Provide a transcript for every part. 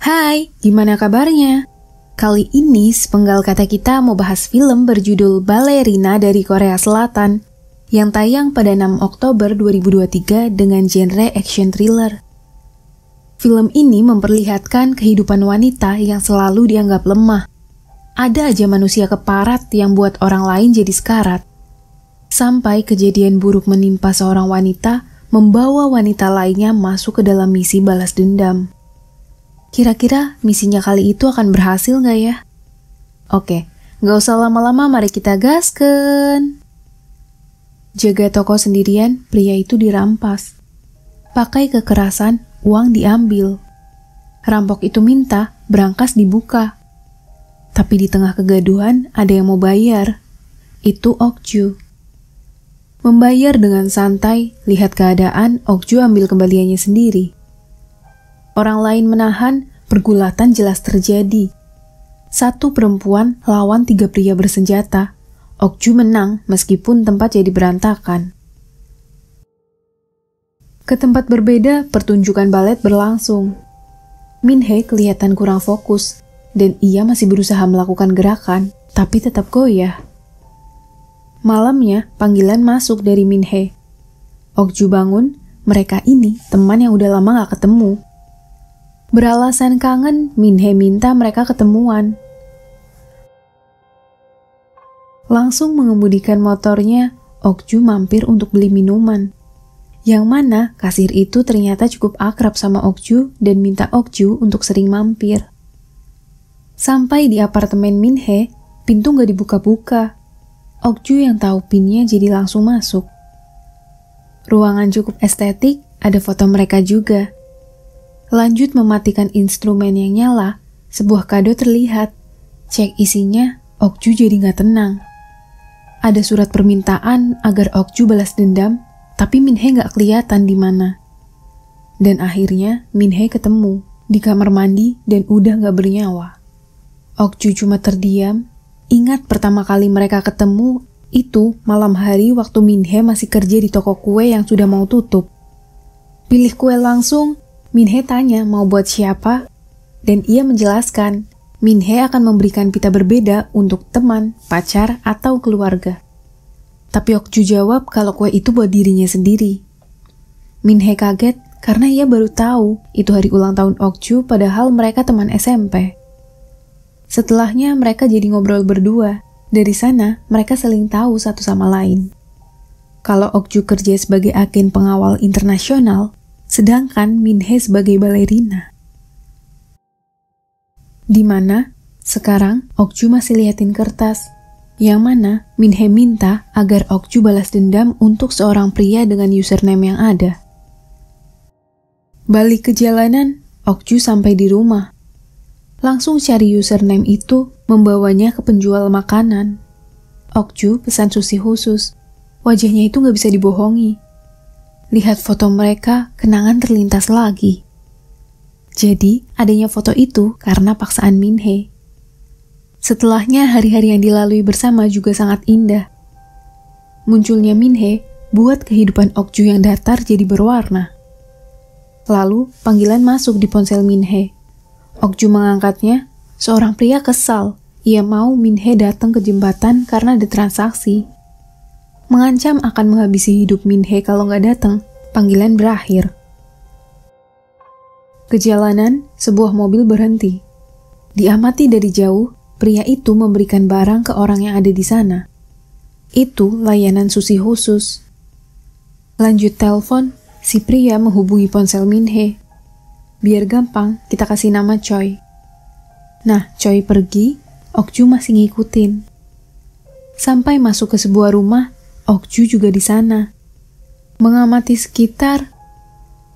Hai, gimana kabarnya? Kali ini sepenggal kata kita mau bahas film berjudul Ballerina dari Korea Selatan yang tayang pada 6 Oktober 2023 dengan genre action thriller. Film ini memperlihatkan kehidupan wanita yang selalu dianggap lemah. Ada aja manusia keparat yang buat orang lain jadi sekarat. Sampai kejadian buruk menimpa seorang wanita membawa wanita lainnya masuk ke dalam misi balas dendam. Kira-kira misinya kali itu akan berhasil nggak ya? Oke, nggak usah lama-lama, mari kita gasken. Jaga toko sendirian, pria itu dirampas. Pakai kekerasan, uang diambil. Rampok itu minta, brankas dibuka. Tapi di tengah kegaduhan, ada yang mau bayar. Itu Okju. Membayar dengan santai, lihat keadaan, Okju ambil kembaliannya sendiri. Orang lain menahan, pergulatan jelas terjadi. Satu perempuan lawan 3 pria bersenjata. Okju menang meskipun tempat jadi berantakan. Ke tempat berbeda, pertunjukan balet berlangsung. Min-hee kelihatan kurang fokus, dan ia masih berusaha melakukan gerakan, tapi tetap goyah. Malamnya, panggilan masuk dari Min-hee. Okju bangun, mereka ini teman yang udah lama gak ketemu. Beralasan kangen, Min-hee minta mereka ketemuan. Langsung mengemudikan motornya, Okju mampir untuk beli minuman. Yang mana kasir itu ternyata cukup akrab sama Okju dan minta Okju untuk sering mampir. Sampai di apartemen Min-hee, pintu gak dibuka-buka. Okju yang tahu pinnya jadi langsung masuk. Ruangan cukup estetik, ada foto mereka juga. Lanjut mematikan instrumen yang nyala, sebuah kado terlihat. Cek isinya, Okju jadi gak tenang. Ada surat permintaan agar Okju balas dendam, tapi Min-hee gak kelihatan di mana. Dan akhirnya Min-hee ketemu di kamar mandi dan udah gak bernyawa. Okju cuma terdiam. Ingat pertama kali mereka ketemu itu malam hari waktu Min-hee masih kerja di toko kue yang sudah mau tutup. Pilih kue langsung. Min-hee tanya mau buat siapa, dan ia menjelaskan Min-hee akan memberikan pita berbeda untuk teman, pacar, atau keluarga. Tapi Okju jawab kalau kue itu buat dirinya sendiri. Min-hee kaget karena ia baru tahu itu hari ulang tahun Okju padahal mereka teman SMP. Setelahnya mereka jadi ngobrol berdua. Dari sana mereka saling tahu satu sama lain. Kalau Okju kerja sebagai agen pengawal internasional, sedangkan Min-hee sebagai balerina. Di mana sekarang Okju masih liatin kertas, yang mana Min-hee minta agar Okju balas dendam untuk seorang pria dengan username yang ada. Balik ke jalanan, Okju sampai di rumah. Langsung cari username itu, membawanya ke penjual makanan. Okju pesan sushi khusus. Wajahnya itu gak bisa dibohongi. Lihat foto mereka, kenangan terlintas lagi. Jadi, adanya foto itu karena paksaan Min-hee. Setelahnya, hari-hari yang dilalui bersama juga sangat indah. Munculnya Min-hee buat kehidupan Okju yang datar jadi berwarna. Lalu, panggilan masuk di ponsel Min-hee. Okju mengangkatnya, seorang pria kesal. Ia mau Min-hee datang ke jembatan karena ada transaksi. Mengancam akan menghabisi hidup Min-hee kalau nggak datang. Panggilan berakhir. Ke jalanan, sebuah mobil berhenti. Diamati dari jauh, pria itu memberikan barang ke orang yang ada di sana. Itu layanan sushi khusus. Lanjut telepon, si pria menghubungi ponsel Min-hee. Biar gampang, kita kasih nama Choi. Nah, Choi pergi, Okju masih ngikutin. Sampai masuk ke sebuah rumah, Okju juga di sana. Mengamati sekitar.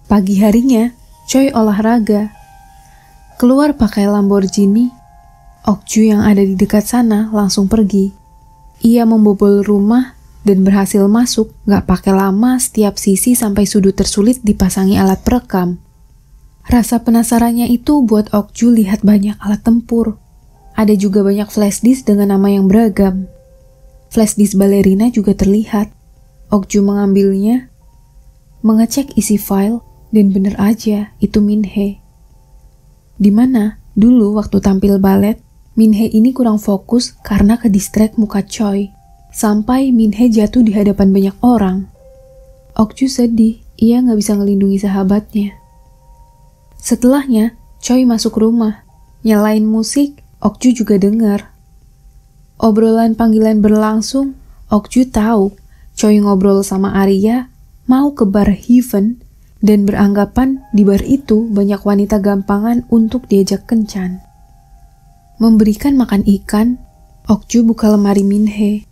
Pagi harinya, Choi olahraga. Keluar pakai Lamborghini. Okju yang ada di dekat sana langsung pergi. Ia membobol rumah dan berhasil masuk gak pakai lama, setiap sisi sampai sudut tersulit dipasangi alat perekam. Rasa penasarannya itu buat Okju lihat banyak alat tempur. Ada juga banyak flashdisk dengan nama yang beragam. Flashdisk balerina juga terlihat. Okju mengambilnya, mengecek isi file, dan bener aja itu Min-hee. Dimana dulu waktu tampil balet, Minhee ini kurang fokus karena ke-distract muka Choi. Sampai Minhee jatuh di hadapan banyak orang. Okju sedih, ia gak bisa ngelindungi sahabatnya. Setelahnya, Choi masuk rumah. Nyalain musik, Okju juga dengar. Obrolan panggilan berlangsung, Okju tahu Choi ngobrol sama Arya, mau ke bar Heaven, dan beranggapan di bar itu banyak wanita gampangan untuk diajak kencan. Memberikan makan ikan, Okju buka lemari Minhee.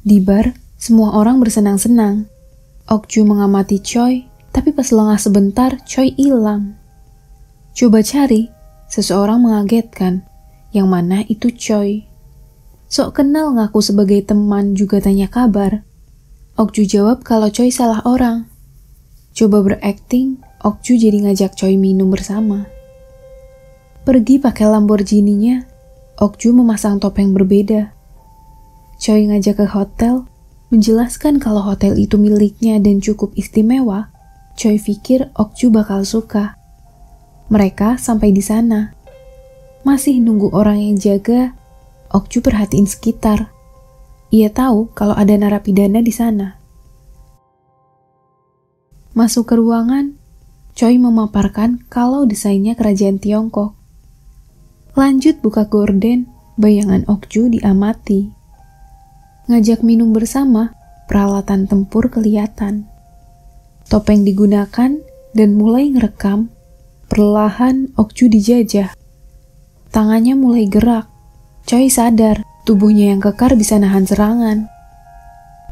Di bar, semua orang bersenang-senang. Okju mengamati Choi, tapi pas lengah sebentar, Choi hilang. Coba cari, seseorang mengagetkan. Yang mana itu Choi. Sok kenal ngaku sebagai teman juga tanya kabar. Okju jawab kalau Choi salah orang. Coba berakting, Okju jadi ngajak Choi minum bersama. Pergi pakai Lamborghini-nya, Okju memasang topeng berbeda. Choi ngajak ke hotel, menjelaskan kalau hotel itu miliknya dan cukup istimewa. Choi pikir Okju bakal suka. Mereka sampai di sana. Masih nunggu orang yang jaga, Okju perhatiin sekitar. Ia tahu kalau ada narapidana di sana. Masuk ke ruangan, Choi memaparkan kalau desainnya kerajaan Tiongkok. Lanjut buka gorden, bayangan Okju diamati. Ngajak minum bersama, peralatan tempur kelihatan. Topeng digunakan dan mulai ngerekam. Perlahan Okju dijajah. Tangannya mulai gerak. Choi sadar tubuhnya yang kekar bisa nahan serangan.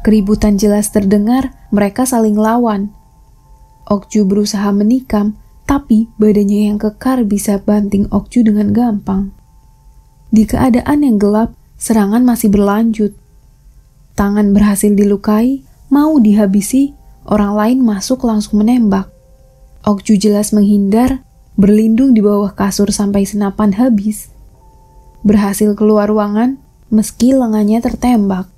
Keributan jelas terdengar, mereka saling lawan. Okju berusaha menikam, tapi badannya yang kekar bisa banting Okju dengan gampang. Di keadaan yang gelap, serangan masih berlanjut. Tangan berhasil dilukai, mau dihabisi, orang lain masuk langsung menembak. Okju jelas menghindar, berlindung di bawah kasur sampai senapan habis. Berhasil keluar ruangan, meski lengannya tertembak.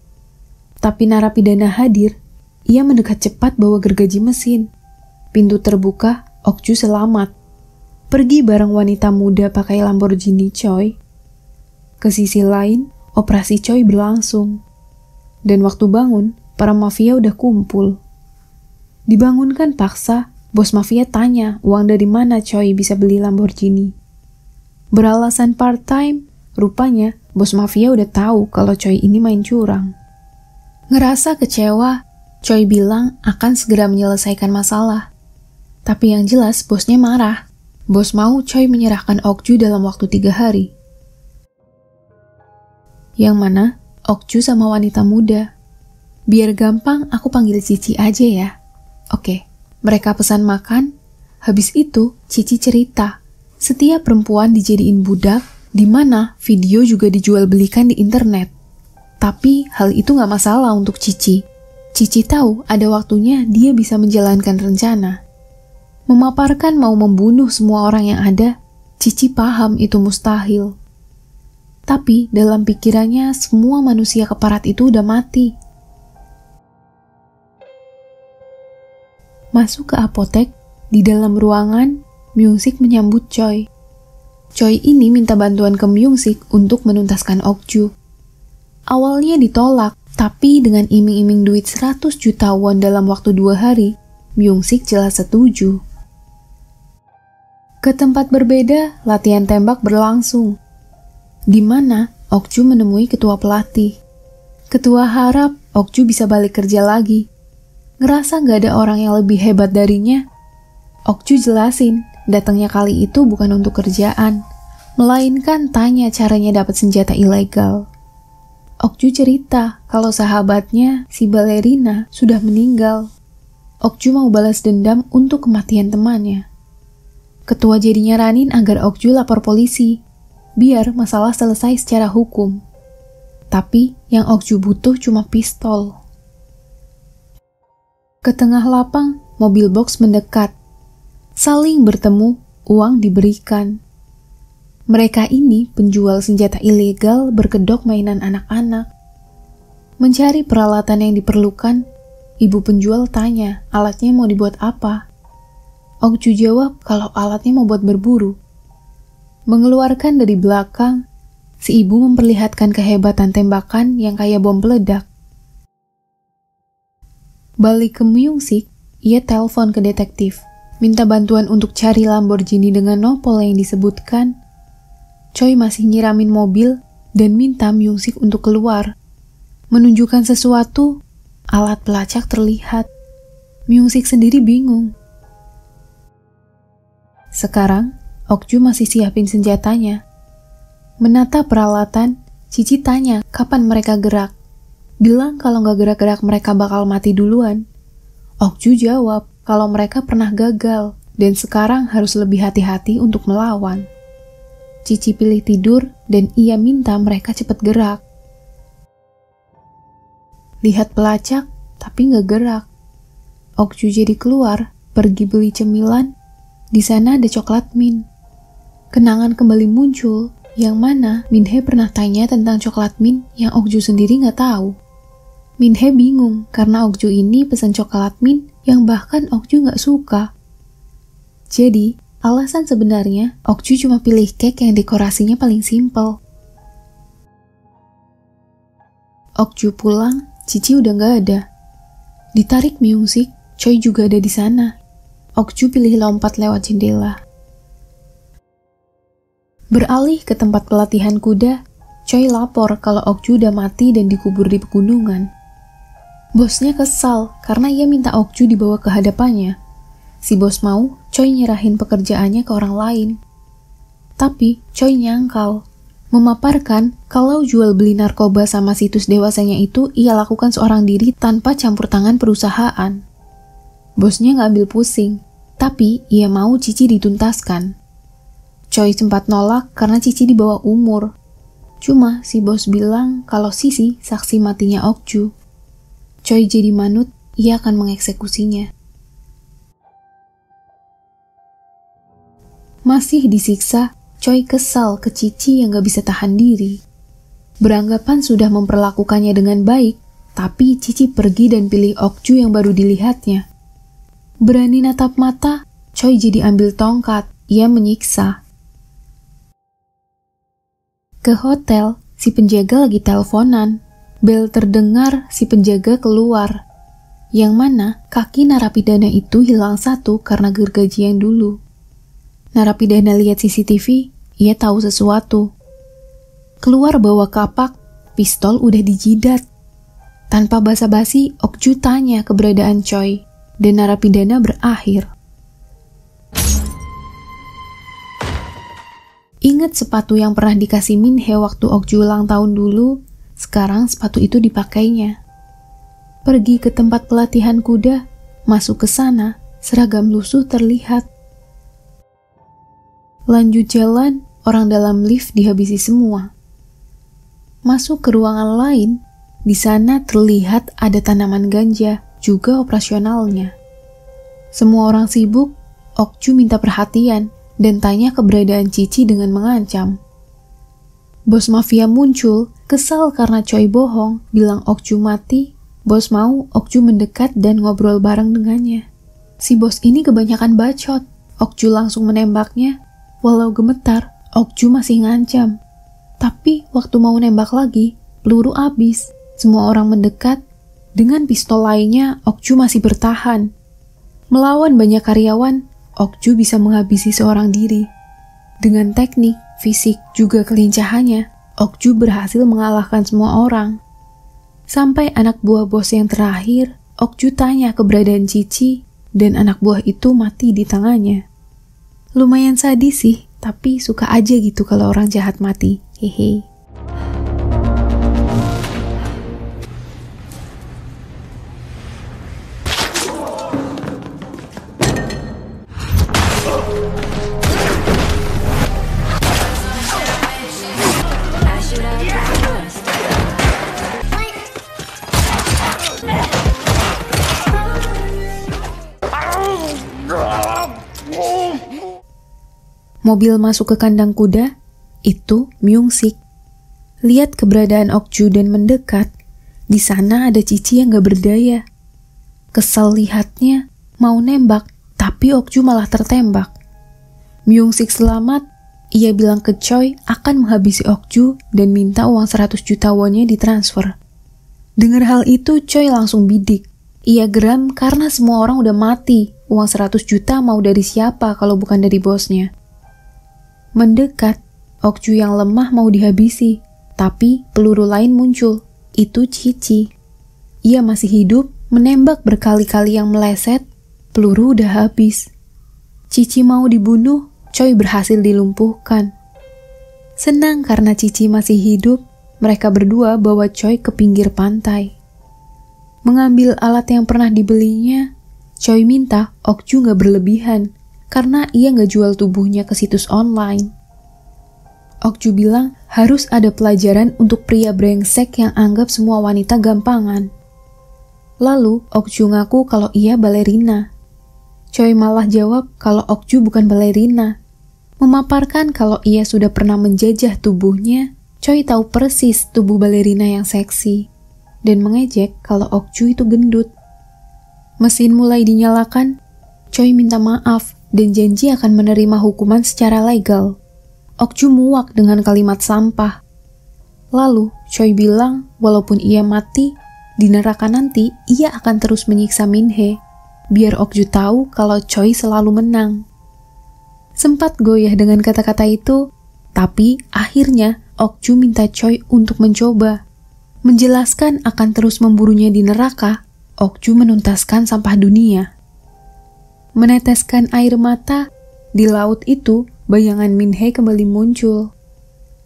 Tapi narapidana hadir, ia mendekat cepat bawa gergaji mesin. Pintu terbuka, Okju selamat. Pergi bareng wanita muda pakai Lamborghini Choi. Ke sisi lain, operasi Choi berlangsung. Dan waktu bangun, para mafia udah kumpul. Dibangunkan paksa, bos mafia tanya uang dari mana Choi bisa beli Lamborghini. Beralasan part-time, rupanya bos mafia udah tahu kalau Choi ini main curang. Ngerasa kecewa, Choi bilang akan segera menyelesaikan masalah. Tapi yang jelas bosnya marah. Bos mau Choi menyerahkan Okju dalam waktu 3 hari. Yang mana Okju sama wanita muda. Biar gampang aku panggil Cici aja ya. Oke, mereka pesan makan. Habis itu Cici cerita, setiap perempuan dijadiin budak, di mana video juga dijual belikan di internet. Tapi hal itu gak masalah untuk Cici. Cici tahu ada waktunya dia bisa menjalankan rencana. Memaparkan mau membunuh semua orang yang ada, Cici paham itu mustahil. Tapi dalam pikirannya semua manusia keparat itu udah mati. Masuk ke apotek, di dalam ruangan, Myung-sik menyambut Choi. Choi ini minta bantuan ke Myung-sik untuk menuntaskan Okju. Awalnya ditolak, tapi dengan iming-iming duit 100 juta won dalam waktu 2 hari, Myung-sik jelas setuju. Ke tempat berbeda, latihan tembak berlangsung. Di mana Okju menemui ketua pelatih. Ketua harap Okju bisa balik kerja lagi. Ngerasa gak ada orang yang lebih hebat darinya. Okju jelasin, datangnya kali itu bukan untuk kerjaan, melainkan tanya caranya dapat senjata ilegal. Okju cerita kalau sahabatnya, si balerina, sudah meninggal. Okju mau balas dendam untuk kematian temannya. Ketua jadi nyaranin agar Okju lapor polisi, biar masalah selesai secara hukum. Tapi yang Okju butuh cuma pistol. Ke tengah lapang, mobil box mendekat. Saling bertemu, uang diberikan. Mereka ini penjual senjata ilegal berkedok mainan anak-anak. Mencari peralatan yang diperlukan, ibu penjual tanya alatnya mau dibuat apa. Okju jawab kalau alatnya mau buat berburu. Mengeluarkan dari belakang, si ibu memperlihatkan kehebatan tembakan yang kayak bom peledak. Balik ke Myung-sik, ia telepon ke detektif, minta bantuan untuk cari Lamborghini dengan nopol yang disebutkan. Choi masih nyiramin mobil dan minta Myung-sik untuk keluar. Menunjukkan sesuatu, alat pelacak terlihat. Myung-sik sendiri bingung. Sekarang, Okju masih siapin senjatanya. Menata peralatan, Cici tanya kapan mereka gerak. Bilang kalau nggak gerak-gerak mereka bakal mati duluan. Okju jawab kalau mereka pernah gagal dan sekarang harus lebih hati-hati untuk melawan. Cici pilih tidur dan ia minta mereka cepat gerak. Lihat pelacak, tapi nggak gerak. Okju jadi keluar, pergi beli cemilan. Di sana ada coklat mint. Kenangan kembali muncul, yang mana Minhe pernah tanya tentang coklat mint yang Okju sendiri nggak tahu. Minhe bingung karena Okju ini pesan coklat mint yang bahkan Okju nggak suka. Jadi, alasan sebenarnya Okju cuma pilih cake yang dekorasinya paling simpel. Okju pulang, Cici udah nggak ada. Ditarik Myung-sik, Choi juga ada di sana. Okju pilih lompat lewat jendela. Beralih ke tempat pelatihan kuda, Choi lapor kalau Okju udah mati dan dikubur di pegunungan. Bosnya kesal karena ia minta Okju dibawa ke hadapannya. Si bos mau, Choi nyerahin pekerjaannya ke orang lain. Tapi Choi nyangkal, memaparkan kalau jual beli narkoba sama situs dewasanya itu ia lakukan seorang diri tanpa campur tangan perusahaan. Bosnya nggak ambil pusing, tapi ia mau Cici dituntaskan. Choi sempat nolak karena Cici di bawah umur. Cuma si bos bilang kalau Sisi saksi matinya Okju. Choi jadi manut, ia akan mengeksekusinya. Masih disiksa, Choi kesal ke Cici yang gak bisa tahan diri. Beranggapan sudah memperlakukannya dengan baik, tapi Cici pergi dan pilih Okju yang baru dilihatnya. Berani natap mata, Choi jadi ambil tongkat, ia menyiksa. Ke hotel, si penjaga lagi teleponan. Bel terdengar, si penjaga keluar. Yang mana kaki narapidana itu hilang satu karena gergaji yang dulu. Narapidana lihat CCTV, ia tahu sesuatu. Keluar bawa kapak, pistol udah dijidat. Tanpa basa-basi, Okju tanya keberadaan Choi, dan narapidana berakhir. Ingat sepatu yang pernah dikasih Minhe waktu Okju ulang tahun dulu, sekarang sepatu itu dipakainya. Pergi ke tempat pelatihan kuda, masuk ke sana, seragam lusuh terlihat. Lanjut jalan, orang dalam lift dihabisi semua. Masuk ke ruangan lain, di sana terlihat ada tanaman ganja, juga operasionalnya. Semua orang sibuk, Okju minta perhatian dan tanya keberadaan Cici dengan mengancam. Bos mafia muncul, kesal karena Choi bohong, bilang Okju mati. Bos mau Okju mendekat dan ngobrol bareng dengannya. Si bos ini kebanyakan bacot. Okju langsung menembaknya. Walau gemetar, Okju masih ngancam. Tapi waktu mau nembak lagi, peluru habis. Semua orang mendekat. Dengan pistol lainnya, Okju masih bertahan. Melawan banyak karyawan, Okju bisa menghabisi seorang diri. Dengan teknik, fisik, juga kelincahannya, Okju berhasil mengalahkan semua orang. Sampai anak buah bos yang terakhir, Okju tanya keberadaan Cici, dan anak buah itu mati di tangannya. Lumayan sadis sih, tapi suka aja gitu kalau orang jahat mati. Hehe. Mobil masuk ke kandang kuda, itu Myung-sik. Lihat keberadaan Okju dan mendekat, di sana ada Cici yang gak berdaya. Kesal lihatnya, mau nembak, tapi Okju malah tertembak. Myung-sik selamat, ia bilang ke Choi akan menghabisi Okju dan minta uang 100 juta won-nya ditransfer. Dengar hal itu, Choi langsung bidik. Ia geram karena semua orang udah mati. Uang 100 juta mau dari siapa kalau bukan dari bosnya? Mendekat, Okju yang lemah mau dihabisi. Tapi peluru lain muncul. Itu Cici. Ia masih hidup, menembak berkali-kali yang meleset. Peluru udah habis. Cici mau dibunuh, Choi berhasil dilumpuhkan. Senang karena Cici masih hidup, mereka berdua bawa Choi ke pinggir pantai. Mengambil alat yang pernah dibelinya, Choi minta Okju gak berlebihan karena ia gak jual tubuhnya ke situs online. Okju bilang harus ada pelajaran untuk pria brengsek yang anggap semua wanita gampangan. Lalu Okju ngaku kalau ia balerina. Choi malah jawab kalau Okju bukan balerina. Memaparkan kalau ia sudah pernah menjajah tubuhnya, Choi tahu persis tubuh balerina yang seksi. Dan mengejek kalau Okju itu gendut. Mesin mulai dinyalakan, Choi minta maaf dan janji akan menerima hukuman secara legal. Okju muak dengan kalimat sampah. Lalu Choi bilang walaupun ia mati, di neraka nanti ia akan terus menyiksa Min-hee, biar Okju tahu kalau Choi selalu menang. Sempat goyah dengan kata-kata itu, tapi akhirnya Okju minta Choi untuk mencoba. Menjelaskan akan terus memburunya di neraka, Okju menuntaskan sampah dunia. Meneteskan air mata, di laut itu bayangan Min-hee kembali muncul.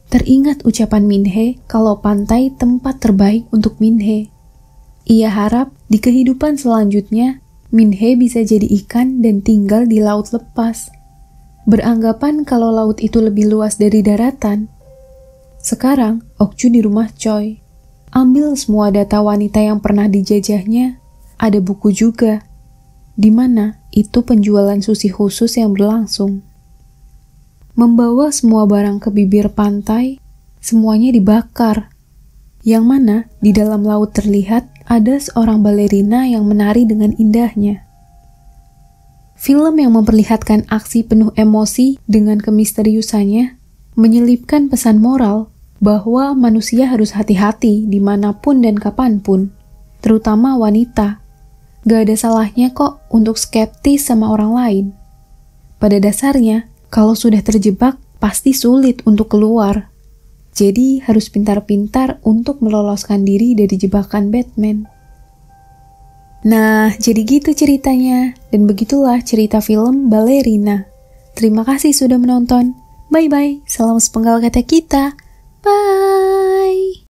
Teringat ucapan Min-hee kalau pantai tempat terbaik untuk Min-hee. Ia harap di kehidupan selanjutnya, Min-hee bisa jadi ikan dan tinggal di laut lepas. Beranggapan kalau laut itu lebih luas dari daratan. Sekarang, Okju di rumah Choi. Ambil semua data wanita yang pernah dijajahnya, ada buku juga, di mana itu penjualan sushi khusus yang berlangsung. Membawa semua barang ke bibir pantai, semuanya dibakar. Yang mana di dalam laut terlihat ada seorang balerina yang menari dengan indahnya. Film yang memperlihatkan aksi penuh emosi dengan kemisteriusannya, menyelipkan pesan moral bahwa manusia harus hati-hati dimanapun dan kapanpun, terutama wanita. Gak ada salahnya kok untuk skeptis sama orang lain. Pada dasarnya, kalau sudah terjebak, pasti sulit untuk keluar. Jadi harus pintar-pintar untuk meloloskan diri dari jebakan Batman. Nah, jadi gitu ceritanya. Dan begitulah cerita film Balerina. Terima kasih sudah menonton. Bye-bye. Salam sepenggal kata kita. Bye.